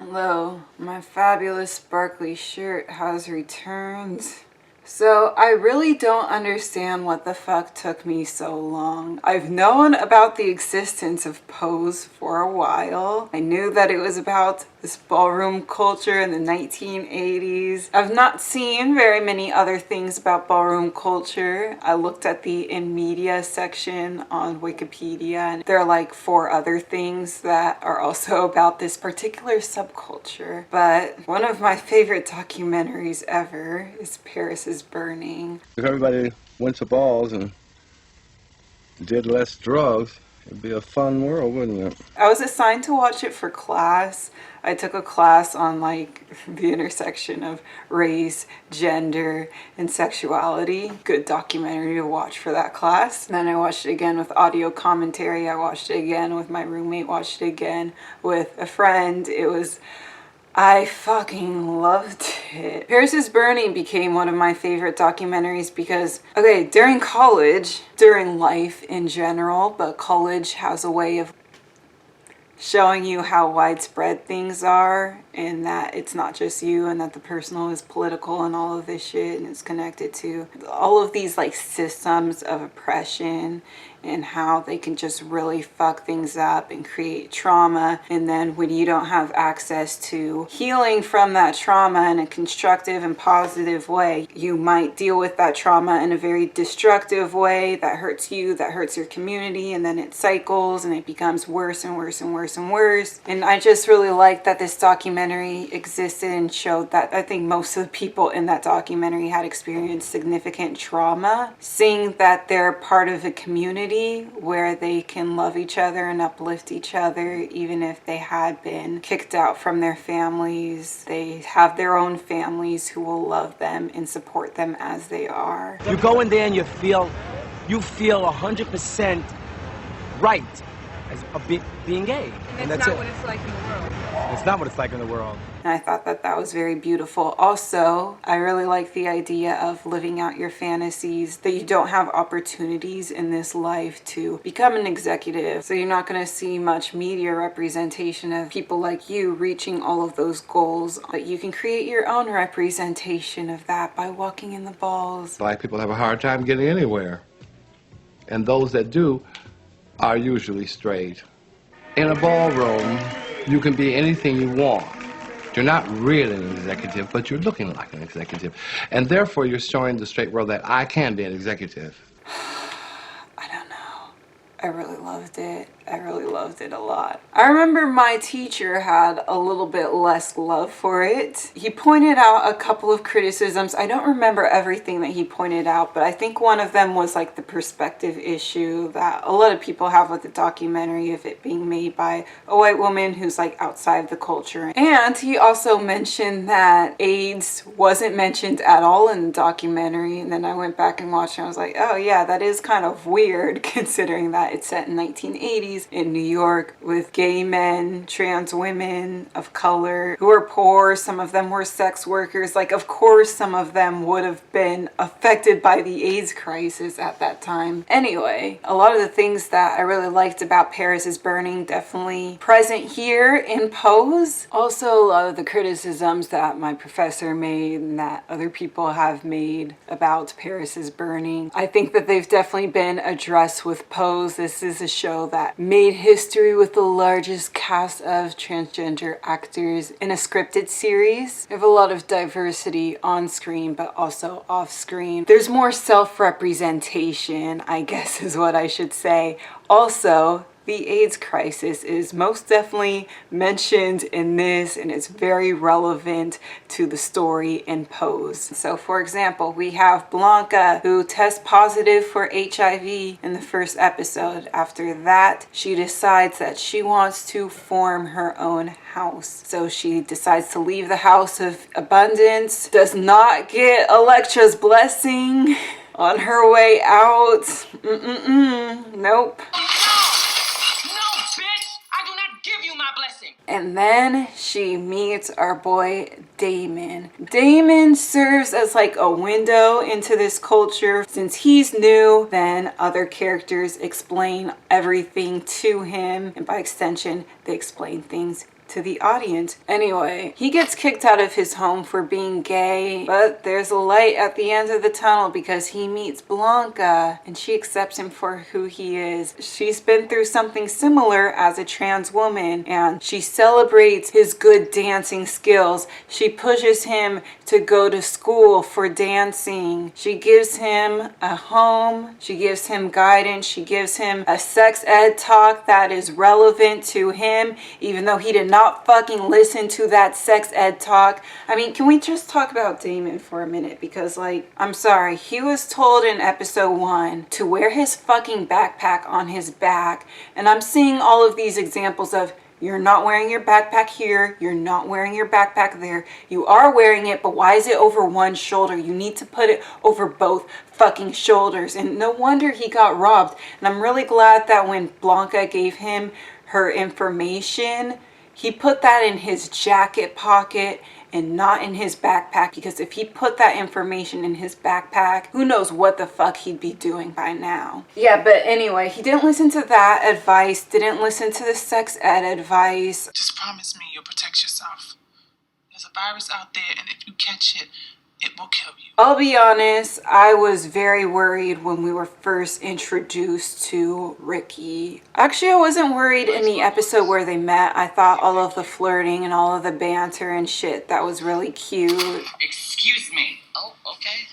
Hello, my fabulous sparkly shirt has returned. So I really don't understand what the fuck took me so long. I've known about the existence of Pose for a while. I knew that it was about this ballroom culture in the 1980s. I've not seen very many other things about ballroom culture. I looked at the in media section on Wikipedia and there are like 4 other things that are also about this particular subculture. But one of my favorite documentaries ever is Paris is Burning. If everybody went to balls and did less drugs, it'd be a fun world, wouldn't it? I was assigned to watch it for class. I took a class on like the intersection of race, gender, and sexuality. Good documentary to watch for that class. And then I watched it again with audio commentary. I watched it again with my roommate, watched it again with a friend. I fucking loved it. Paris is Burning became one of my favorite documentaries because, okay, during college, during life in general, but college has a way of showing you how widespread things are and that it's not just you and that the personal is political and all of this shit and it's connected to all of these like systems of oppression and how they can just really fuck things up and create trauma. And then when you don't have access to healing from that trauma in a constructive and positive way, you might deal with that trauma in a very destructive way that hurts you, that hurts your community, and then it cycles and it becomes worse and worse and worse and worse. And I just really like that this documentary existed and showed that I think most of the people in that documentary had experienced significant trauma. Seeing that they're part of a community where they can love each other and uplift each other even if they had been kicked out from their families. They have their own families who will love them and support them as they are. You go in there and you feel 100% right as being gay. And that's not what it's like in the world. It's not what it's like in the world. And I thought that that was very beautiful. Also, I really like the idea of living out your fantasies, that you don't have opportunities in this life to become an executive. So you're not going to see much media representation of people like you reaching all of those goals. But you can create your own representation of that by walking in the balls. Black people have a hard time getting anywhere. And those that do are usually straight. In a ballroom, you can be anything you want. You're not really an executive, but you're looking like an executive. And therefore, you're showing the straight world that I can be an executive. I don't know. I really loved it. I really loved it a lot. I remember my teacher had a little bit less love for it. He pointed out a couple of criticisms. I don't remember everything that he pointed out, but I think one of them was like the perspective issue that a lot of people have with the documentary of it being made by a white woman who's like outside the culture. And he also mentioned that AIDS wasn't mentioned at all in the documentary. And then I went back and watched and I was like, oh yeah, that is kind of weird considering that it's set in 1980s in New York with gay men, trans women of color who are poor. Some of them were sex workers. Like, of course, some of them would have been affected by the AIDS crisis at that time. Anyway, a lot of the things that I really liked about Paris is Burning definitely present here in Pose. Also, a lot of the criticisms that my professor made and that other people have made about Paris is Burning, I think that they've definitely been addressed with Pose. This is a show that made history with the largest cast of transgender actors in a scripted series. We have a lot of diversity on screen, but also off screen. There's more self-representation, I guess is what I should say. Also, the AIDS crisis is most definitely mentioned in this and it's very relevant to the story in Pose. So for example, we have Blanca who tests positive for HIV in the first episode. After that, she decides that she wants to form her own house. So she decides to leave the house of abundance, does not get Electra's blessing on her way out. Nope. And then she meets our boy Damon. Damon serves as like a window into this culture. Since he's new, then other characters explain everything to him. And by extension, they explain things to the audience. Anyway, he gets kicked out of his home for being gay, but there's a light at the end of the tunnel because he meets Blanca and she accepts him for who he is. She's been through something similar as a trans woman and she celebrates his good dancing skills. She pushes him to go to school for dancing. She gives him a home. She gives him guidance. She gives him a sex ed talk that is relevant to him, even though he did not fucking listen to that sex ed talk. I mean, can we just talk about Damon for a minute? Because, like, I'm sorry, he was told in episode 1 to wear his fucking backpack on his back, and I'm seeing all of these examples of, you're not wearing your backpack here, you're not wearing your backpack there, you are wearing it, but why is it over one shoulder? You need to put it over both fucking shoulders. And no wonder he got robbed. And I'm really glad that when Blanca gave him her information, he put that in his jacket pocket and not in his backpack, because if he put that information in his backpack, who knows what the fuck he'd be doing by now. Yeah, but anyway, he didn't listen to that advice, didn't listen to the sex ed advice. Just promise me you'll protect yourself. There's a virus out there, and if you catch it, it will kill you. I'll be honest, I was very worried when we were first introduced to Ricky. Actually, I wasn't worried in the episode where they met. I thought all of the flirting and all of the banter and shit, that was really cute. Excuse me. Oh, okay.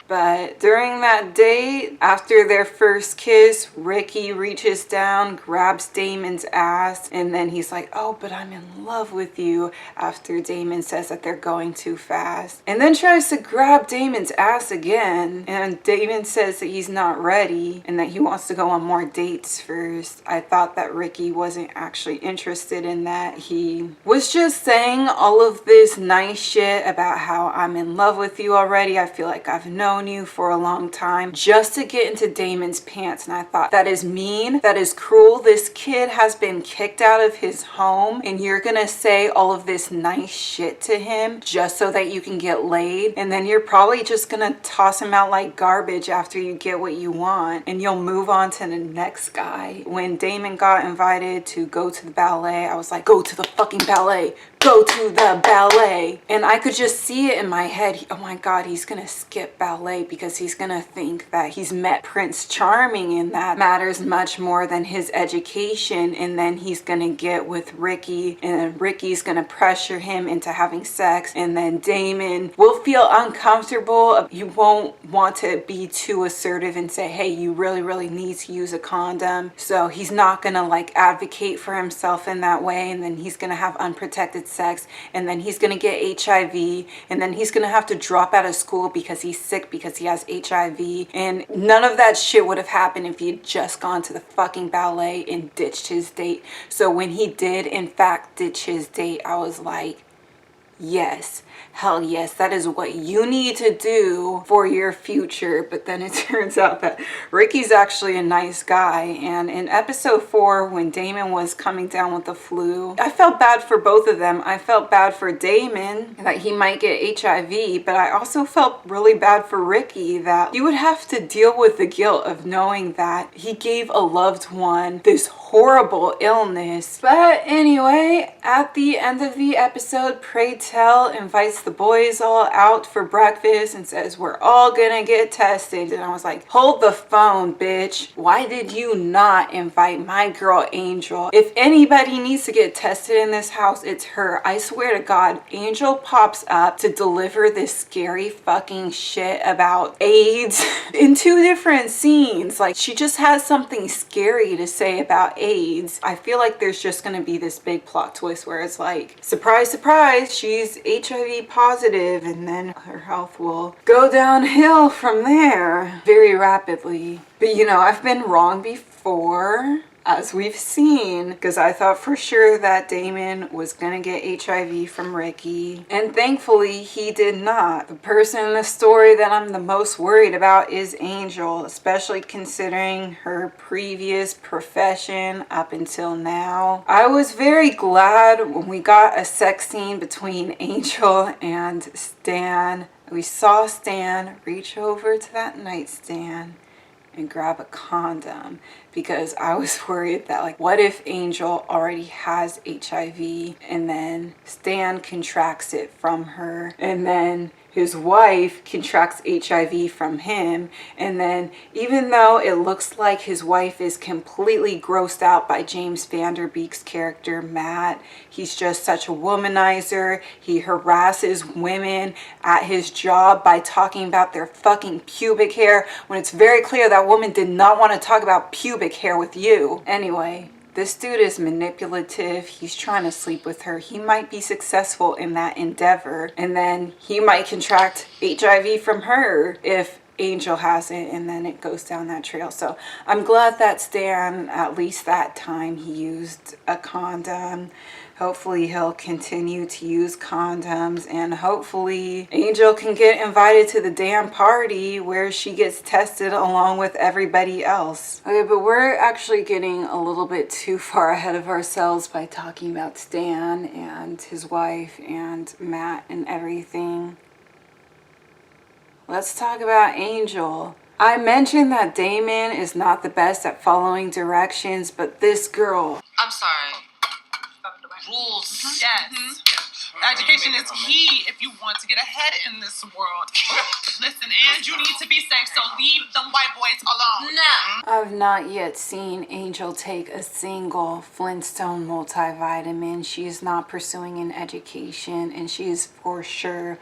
But during that date, after their first kiss, Ricky reaches down, grabs Damon's ass, and then he's like, oh, but I'm in love with you, after Damon says that they're going too fast. And then tries to grab Damon's ass again, and Damon says that he's not ready and that he wants to go on more dates first. I thought that Ricky wasn't actually interested in that. He was just saying all of this nice shit about how I'm in love with you already. I feel like I've known you for a long time, just to get into Damon's pants. And I thought, that is mean, that is cruel. This kid has been kicked out of his home and you're gonna say all of this nice shit to him just so that you can get laid, and then you're probably just gonna toss him out like garbage after you get what you want and you'll move on to the next guy. When Damon got invited to go to the ballet, I was like, go to the fucking ballet, go to the ballet. And I could just see it in my head. Oh my God, he's gonna skip ballet because he's gonna think that he's met Prince Charming and that matters much more than his education. And then he's gonna get with Ricky and then Ricky's gonna pressure him into having sex. And then Damon will feel uncomfortable. He won't want to be too assertive and say, hey, you really need to use a condom. So he's not gonna like advocate for himself in that way. And then he's gonna have unprotected sex, and then he's gonna get HIV, and then he's gonna have to drop out of school because he's sick because he has HIV. And none of that shit would have happened if he had just gone to the fucking ballet and ditched his date. So when he did in fact ditch his date, I was like, yes, hell yes, that is what you need to do for your future. But then it turns out that Ricky's actually a nice guy. And in episode 4, when Damon was coming down with the flu, I felt bad for both of them. I felt bad for Damon that he might get HIV, but I also felt really bad for Ricky that he would have to deal with the guilt of knowing that he gave a loved one this horrible illness. But anyway, at the end of the episode, Pray Tell invites the boys all out for breakfast and says, we're all gonna get tested. And I was like, hold the phone, bitch. Why did you not invite my girl Angel? If anybody needs to get tested in this house, it's her. I swear to God, Angel pops up to deliver this scary fucking shit about AIDS in 2 different scenes. Like, she just has something scary to say about AIDS. I feel like there's just gonna be this big plot twist where it's like, surprise, surprise, she's HIV positive, and then her health will go downhill from there very rapidly. But you know, I've been wrong before, as we've seen, because I thought for sure that Damon was gonna get HIV from Ricky, and thankfully he did not. The person in the story that I'm the most worried about is Angel, especially considering her previous profession up until now. I was very glad when we got a sex scene between Angel and Stan. We saw Stan reach over to that nightstand and grab a condom, because I was worried that, like, what if Angel already has HIV and then Stan contracts it from her, and then his wife contracts HIV from him, and then even though it looks like his wife is completely grossed out by James Van Der Beek's character Matt, he's just such a womanizer. He harasses women at his job by talking about their fucking pubic hair when it's very clear that woman did not want to talk about pubic hair with you. Anyway, this dude is manipulative. He's trying to sleep with her. He might be successful in that endeavor, and then he might contract HIV from her if Angel has it, and then it goes down that trail. So I'm glad that Stan, at least that time, he used a condom. Hopefully he'll continue to use condoms, and hopefully Angel can get invited to the damn party where she gets tested along with everybody else. Okay, but we're actually getting a little bit too far ahead of ourselves by talking about Stan and his wife and Matt and everything. Let's talk about Angel. I mentioned that Damon is not the best at following directions, but this girl... I'm sorry. Rules. Yes. Education is key if you want to get ahead in this world. Listen, and you need to be safe, so leave them white boys alone. No. I've not yet seen Angel take a single Flintstone multivitamin. She is not pursuing an education, and she is for sure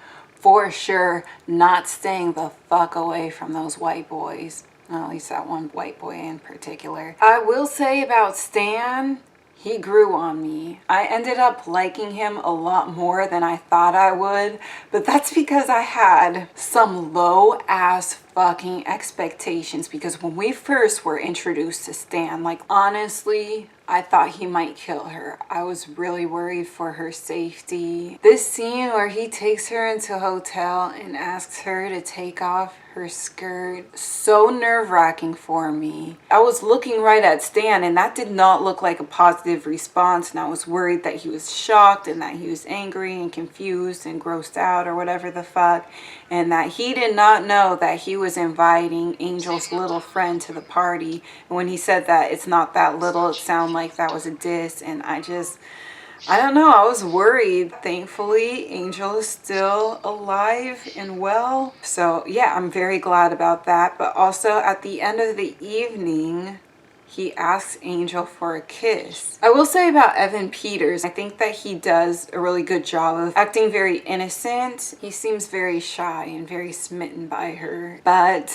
not staying the fuck away from those white boys. Well, at least that one white boy in particular. I will say about Stan, he grew on me. I ended up liking him a lot more than I thought I would, but that's because I had some low ass fucking expectations, because when we first were introduced to Stan, like, honestly, I thought he might kill her. I was really worried for her safety. This scene where he takes her into a hotel and asks her to take off her skirt, so nerve-wracking for me. I was looking right at Stan, and that did not look like a positive response, and I was worried that he was shocked and that he was angry and confused and grossed out or whatever the fuck, and that he did not know that he was inviting Angel's little friend to the party. And when he said that it's not that little, it sounded like that was a diss, and I don't know, I was worried. Thankfully, Angel is still alive and well. So yeah, I'm very glad about that. But also at the end of the evening, he asks Angel for a kiss. I will say about Evan Peters, I think that he does a really good job of acting very innocent. He seems very shy and very smitten by her, but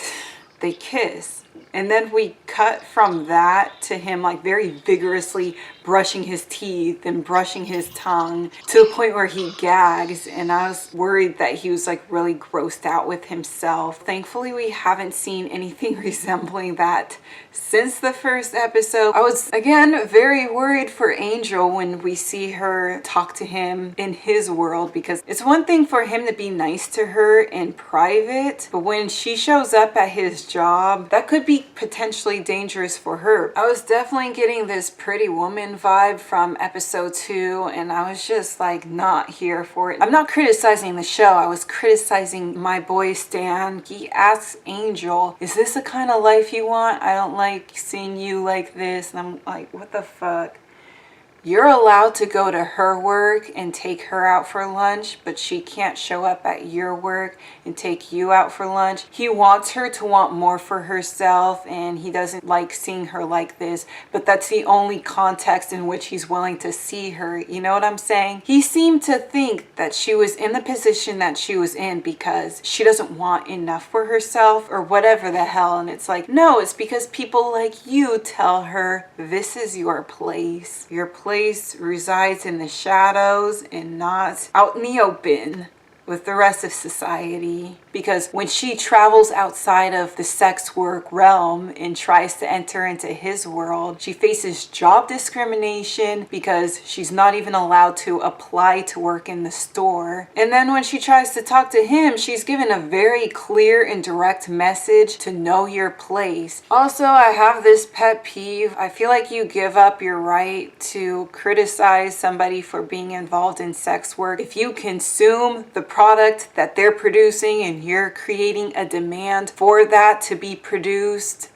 they kiss. And then we cut from that to him like very vigorously brushing his teeth and brushing his tongue to a point where he gags, and I was worried that he was like really grossed out with himself. Thankfully, we haven't seen anything resembling that since the first episode. I was again very worried for Angel when we see her talk to him in his world, because it's one thing for him to be nice to her in private, but when she shows up at his job, that could be potentially dangerous for her. I was definitely getting this Pretty Woman vibe from episode 2, and I was just like not here for it. I'm not criticizing the show, I was criticizing my boy Stan. He asks Angel, is this the kind of life you want? I don't like seeing you like this. And I'm like, what the fuck? You're allowed to go to her work and take her out for lunch, but she can't show up at your work and take you out for lunch. He wants her to want more for herself, and he doesn't like seeing her like this, but that's the only context in which he's willing to see her. You know what I'm saying? He seemed to think that she was in the position that she was in because she doesn't want enough for herself or whatever the hell. And it's like, no, it's because people like you tell her this is your place. Your place resides in the shadows and not out in the open with the rest of society. Because when she travels outside of the sex work realm and tries to enter into his world, she faces job discrimination because she's not even allowed to apply to work in the store. And then when she tries to talk to him, she's given a very clear and direct message to know your place. Also, I have this pet peeve. I feel like you give up your right to criticize somebody for being involved in sex work if you consume the product that they're producing and you're creating a demand for that to be produced.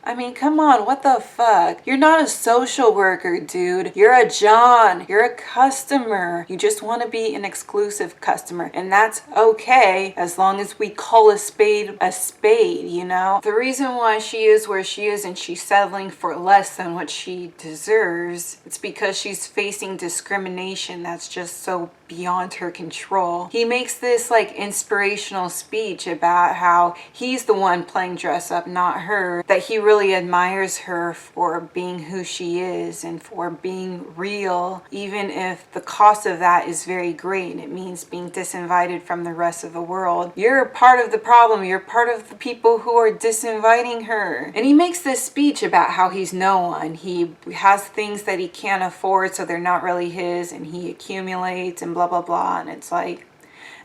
I mean, come on, what the fuck? You're not a social worker, dude. You're a John. You're a customer. You just want to be an exclusive customer. And that's okay as long as we call a spade, you know? The reason why she is where she is and she's settling for less than what she deserves, it's because she's facing discrimination that's just so beyond her control. He makes this like inspirational speech about how he's the one playing dress up, not her, that he really admires her for being who she is and for being real, even if the cost of that is very great and it means being disinvited from the rest of the world. You're part of the problem. You're part of the people who are disinviting her. And he makes this speech about how he's no one. He has things that he can't afford, so they're not really his, and he accumulates and blah blah blah. And it's like,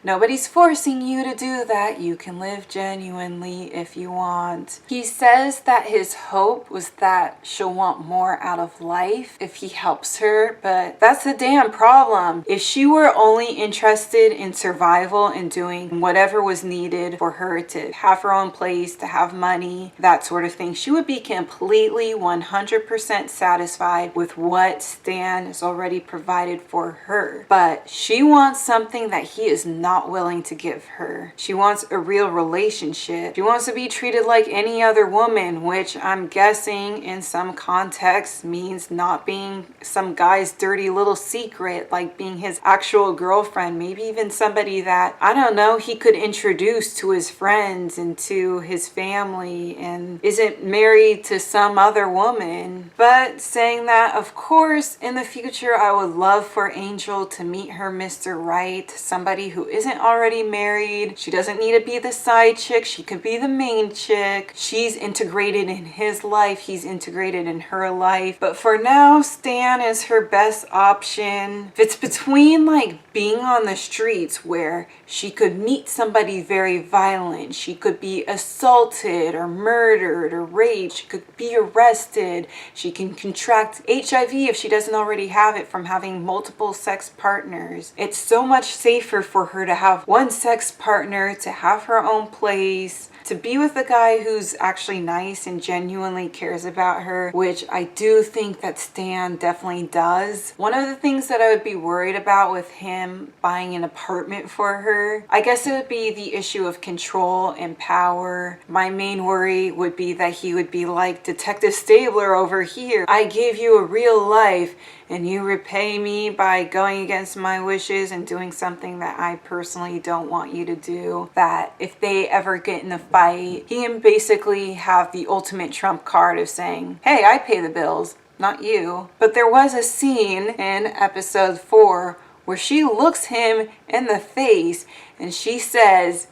nobody's forcing you to do that. You can live genuinely if you want. He says that his hope was that she'll want more out of life if he helps her, but that's the damn problem. If she were only interested in survival and doing whatever was needed for her to have her own place, to have money, that sort of thing, she would be completely 100% satisfied with what Stan has already provided for her. But she wants something that he is not willing to give her. She wants a real relationship. She wants to be treated like any other woman, which I'm guessing in some contexts means not being some guy's dirty little secret, like being his actual girlfriend, maybe even somebody that, I don't know, he could introduce to his friends and to his family and isn't married to some other woman. But saying that, of course, in the future, I would love for Angel to meet her Mr. Right, somebody who isn't already married. She doesn't need to be the side chick. She could be the main chick. She's integrated in his life. He's integrated in her life. But for now, Stan is her best option. If it's between like being on the streets where she could meet somebody very violent, she could be assaulted or murdered or raped, she could be arrested, she can contract HIV if she doesn't already have it from having multiple sex partners. It's so much safer for her to have one sex partner, to have her own place, to be with a guy who's actually nice and genuinely cares about her, which I do think that Stan definitely does. One of the things that I would be worried about with him buying an apartment for her, I guess it would be the issue of control and power. My main worry would be that he would be like Detective Stabler over here. I gave you a real life and you repay me by going against my wishes and doing something that I personally don't want you to do. That if they ever get in a fight, he can basically have the ultimate trump card of saying, hey, I pay the bills, not you. But there was a scene in episode 4 where she looks him in the face and she says,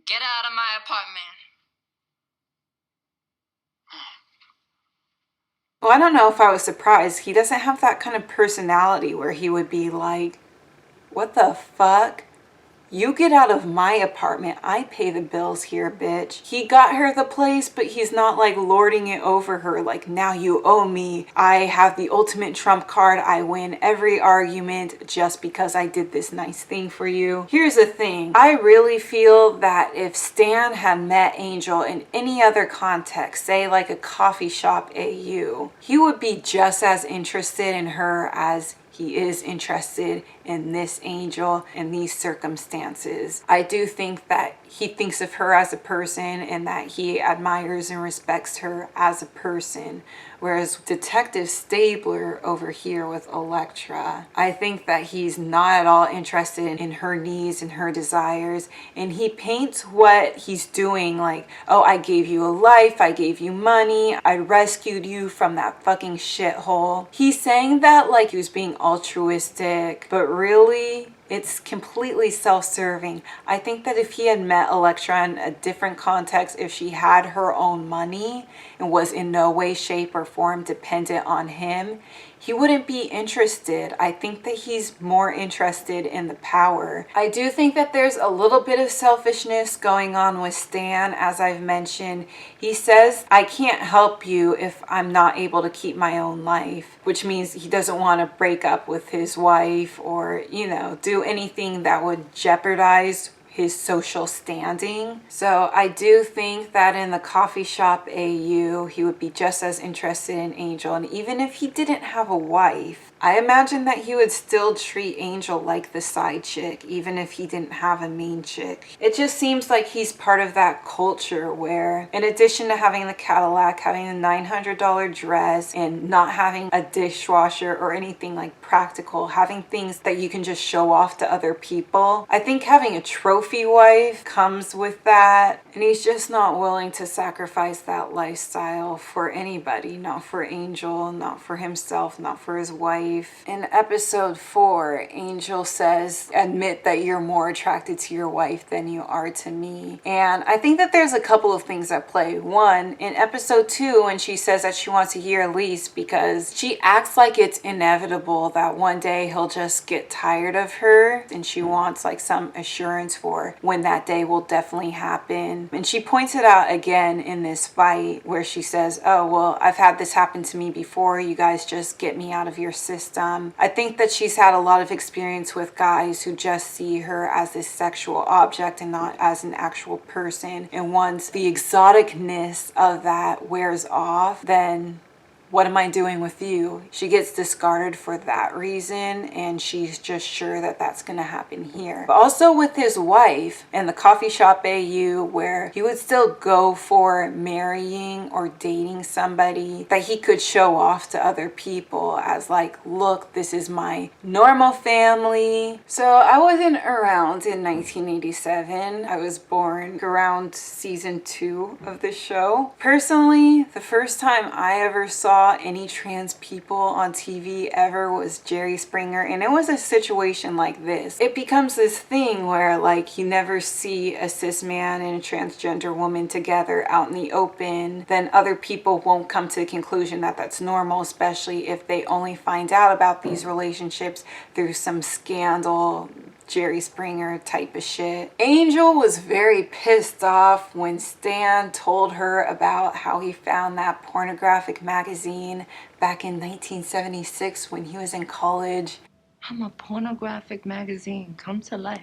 Get out of my apartment. well, I don't know if I was surprised. He doesn't have that kind of personality where he would be like, what the fuck? You get out of my apartment. I pay the bills here, bitch. He got her the place, but he's not like lording it over her. Like, now you owe me. I have the ultimate trump card. I win every argument just because I did this nice thing for you. Here's the thing. I really feel that if Stan had met Angel in any other context, say like a coffee shop AU, he would be just as interested in her as he is interested in this Angel in these circumstances. I do think that he thinks of her as a person and that he admires and respects her as a person. Whereas Detective Stabler over here with Elektra, I think that he's not at all interested in her needs and her desires. And he paints what he's doing like, oh, I gave you a life, I gave you money, I rescued you from that fucking shithole. He's saying that like he was being altruistic, but really, it's completely self-serving. I think that if he had met Elektra in a different context, if she had her own money and was in no way, shape, or form dependent on him, he wouldn't be interested. I think that he's more interested in the power. I do think that there's a little bit of selfishness going on with Stan, as I've mentioned. He says, I can't help you if I'm not able to keep my own life, which means he doesn't want to break up with his wife or, you know, do anything that would jeopardize his social standing. So I do think that in the coffee shop AU, he would be just as interested in Angel. And even if he didn't have a wife, I imagine that he would still treat Angel like the side chick, even if he didn't have a main chick. It just seems like he's part of that culture where, in addition to having the Cadillac, having a $900 dress, and not having a dishwasher or anything like practical, having things that you can just show off to other people, I think having a trophy wife comes with that. And he's just not willing to sacrifice that lifestyle for anybody, not for Angel, not for himself, not for his wife. In episode 4, Angel says, admit that you're more attracted to your wife than you are to me. And I think that there's a couple of things at play. One, in episode 2, when she says that she wants a year lease because she acts like it's inevitable that one day he'll just get tired of her, and she wants like some assurance for when that day will definitely happen. And she points it out again in this fight where she says, oh, well, I've had this happen to me before. You guys just get me out of your system. I think that she's had a lot of experience with guys who just see her as this sexual object and not as an actual person. And once the exoticness of that wears off, then what am I doing with you? She gets discarded for that reason, and she's just sure that that's going to happen here. But also with his wife and the coffee shop AU, where he would still go for marrying or dating somebody that he could show off to other people as like, look, this is my normal family. So I wasn't around in 1987. I was born around season 2 of the show. Personally, the first time I ever saw any trans people on TV ever was Jerry Springer, and it was a situation like this. It becomes this thing where like you never see a cis man and a transgender woman together out in the open, then other people won't come to the conclusion that that's normal, especially if they only find out about these relationships through some scandal, Jerry Springer type of shit. Angel was very pissed off when Stan told her about how he found that pornographic magazine back in 1976 when he was in college. I'm a pornographic magazine come to life.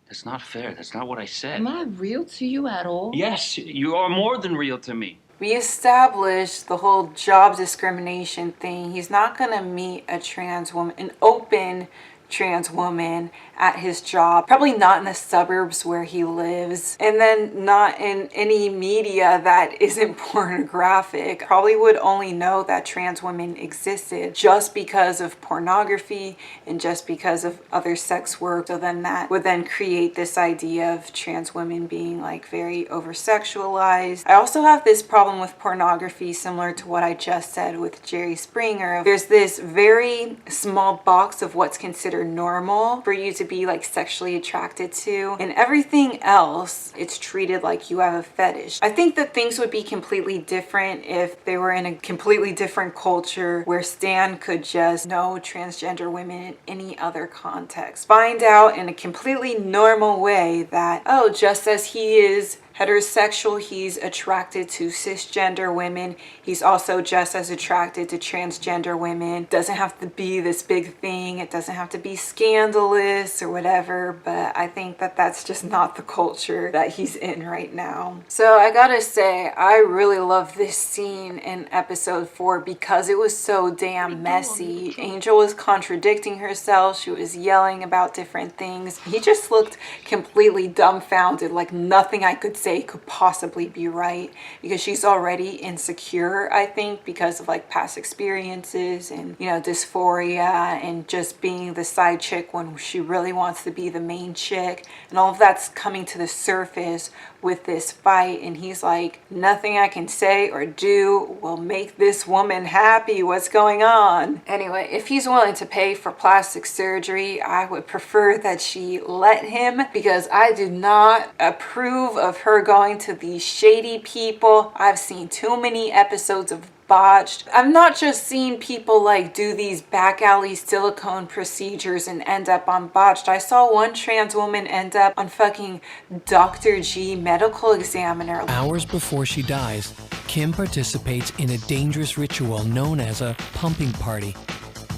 That's not fair. That's not what I said. Am I real to you at all? Yes, you are more than real to me. We established the whole job discrimination thing. He's not gonna meet a trans woman, an open trans woman at his job, probably not in the suburbs where he lives, and then not in any media that isn't pornographic. Probably would only know that trans women existed just because of pornography and just because of other sex work. So then that would then create this idea of trans women being like very over sexualized. I also have this problem with pornography similar to what I just said with Jerry Springer. There's this very small box of what's considered normal for you to be like sexually attracted to, and everything else it's treated like you have a fetish. I think that things would be completely different if they were in a completely different culture where Stan could just know transgender women in any other context, find out in a completely normal way that, oh, just as he is heterosexual, he's attracted to cisgender women, he's also just as attracted to transgender women. Doesn't have to be this big thing, it doesn't have to be scandalous or whatever, but I think that that's just not the culture that he's in right now. So I gotta say, I really love this scene in episode 4 because it was so damn messy. Angel was contradicting herself, she was yelling about different things. He just looked completely dumbfounded, like nothing I could say could possibly be right, because she's already insecure, I think, because of like past experiences and, you know, dysphoria and just being the side chick when she really wants to be the main chick, and all of that's coming to the surface with this fight. And he's like, nothing I can say or do will make this woman happy. What's going on? Anyway, if he's willing to pay for plastic surgery, I would prefer that she let him, because I do not approve of her going to these shady people. I've seen too many episodes of Botched. I've not just seen people like do these back alley silicone procedures and end up on Botched. I saw one trans woman end up on fucking Dr. G medical examiner. Hours before she dies, Kim participates in a dangerous ritual known as a pumping party.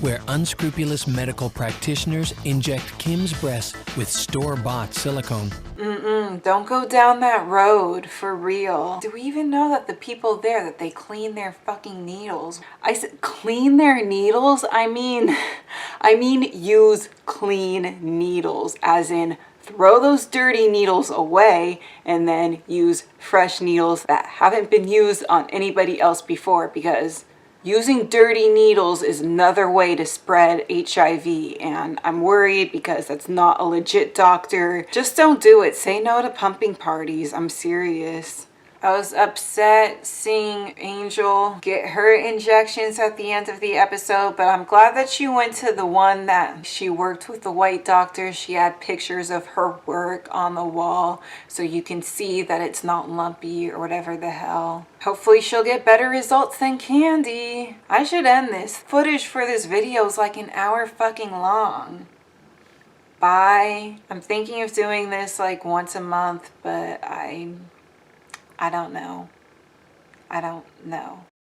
where unscrupulous medical practitioners inject Kim's breasts with store-bought silicone. Don't go down that road, for real. Do we even know that the people there, that they clean their fucking needles? I said clean their needles? I mean use clean needles, as in throw those dirty needles away and then use fresh needles that haven't been used on anybody else before, because using dirty needles is another way to spread HIV, and I'm worried because that's not a legit doctor. Just don't do it. Say no to pumping parties. I'm serious. I was upset seeing Angel get her injections at the end of the episode, but I'm glad that she went to the one that she worked with, the white doctor. She had pictures of her work on the wall so you can see that it's not lumpy or whatever the hell. Hopefully she'll get better results than Candy. I should end this. Footage for this video is like an hour fucking long. Bye. I'm thinking of doing this like once a month, but I don't know.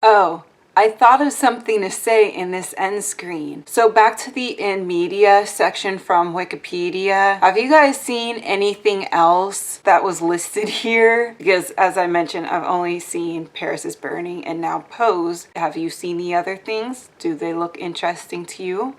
Oh, I thought of something to say in this end screen. So back to the in media section from Wikipedia. Have you guys seen anything else that was listed here? Because as I mentioned, I've only seen Paris is Burning and now Pose. Have you seen the other things? Do they look interesting to you?